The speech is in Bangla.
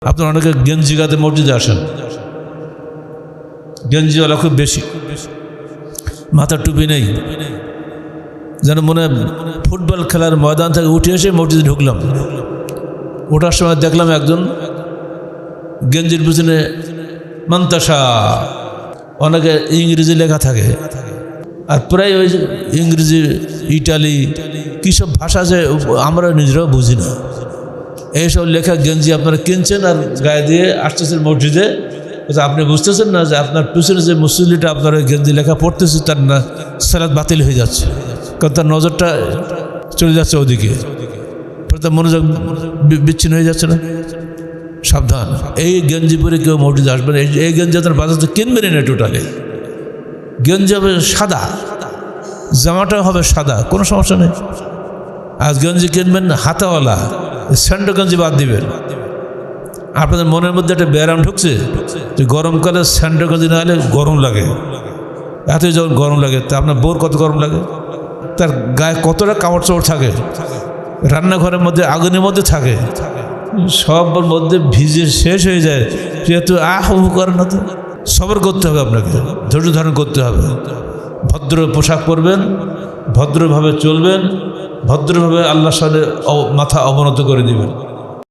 আপনারা অনেকে গেঞ্জি গাতে মসজিদে আসেন, গেঞ্জিওয়ালা খুব বেশি, মাথার টুপি নেই, যেন মনে হয় ফুটবল খেলার ময়দান থেকে উঠে এসে মসজিদে ঢুকলাম। ওঠার সময় দেখলাম একজন গেঞ্জির পিছনে মান্তাসা, অনেকে ইংরেজি লেখা থাকে, আর প্রায় ওই ইংরেজি, ইটালি, কী সব ভাষা আছে আমরা নিজেরাও বুঝি না। এইসব লেখা গেঞ্জি আপনারা কিনছেন আর গায়ে দিয়ে আসতেছেন মসজিদে, আপনি বুঝতেছেন না যে আপনার পিছনে যে মুসল্লিটা আপনার ওই গেঞ্জি লেখা পড়তেছে তার না সালাত বাতিল হয়ে যাচ্ছে, কারণ তার নজরটা চলে যাচ্ছে ওদিকে, তার মনোযোগ বিচ্ছিন্ন হয়ে যাচ্ছে না। সাবধান, এই গেঞ্জি পরে কেউ মসজিদে আসবেন, এই গেঞ্জি আপনার বাজারে কিনবেনই না। টোটালি গেঞ্জি হবে সাদা, জামাটা হবে সাদা, কোনো সমস্যা নেই। আজ গেঞ্জি কিনবেন হাতাওয়ালা, স্যান্ডো গেঞ্জি বাদ দিবেন। আপনাদের মনের মধ্যে একটা ব্যায়াম ঢুকছে যে গরমকালে স্যান্ডো গেঞ্জি না হলে গরম লাগে, এতই যখন গরম লাগে তা আপনার বোর কত গরম লাগে, তার গায়ে কতটা কাপড় চোপড় থাকে, রান্নাঘরের মধ্যে আগুনের মধ্যে থাকে, সবার মধ্যে ভিজে শেষ হয়ে যায়, যেহেতু করে না। তো সবর করতে হবে, আপনাকে ধৈর্য ধারণ করতে হবে। ভদ্র পোশাক পরবেন, ভদ্রভাবে চলবেন, ভদ্রভাবে আল্লাহর সামনে মাথা অবনত করে দিবেন।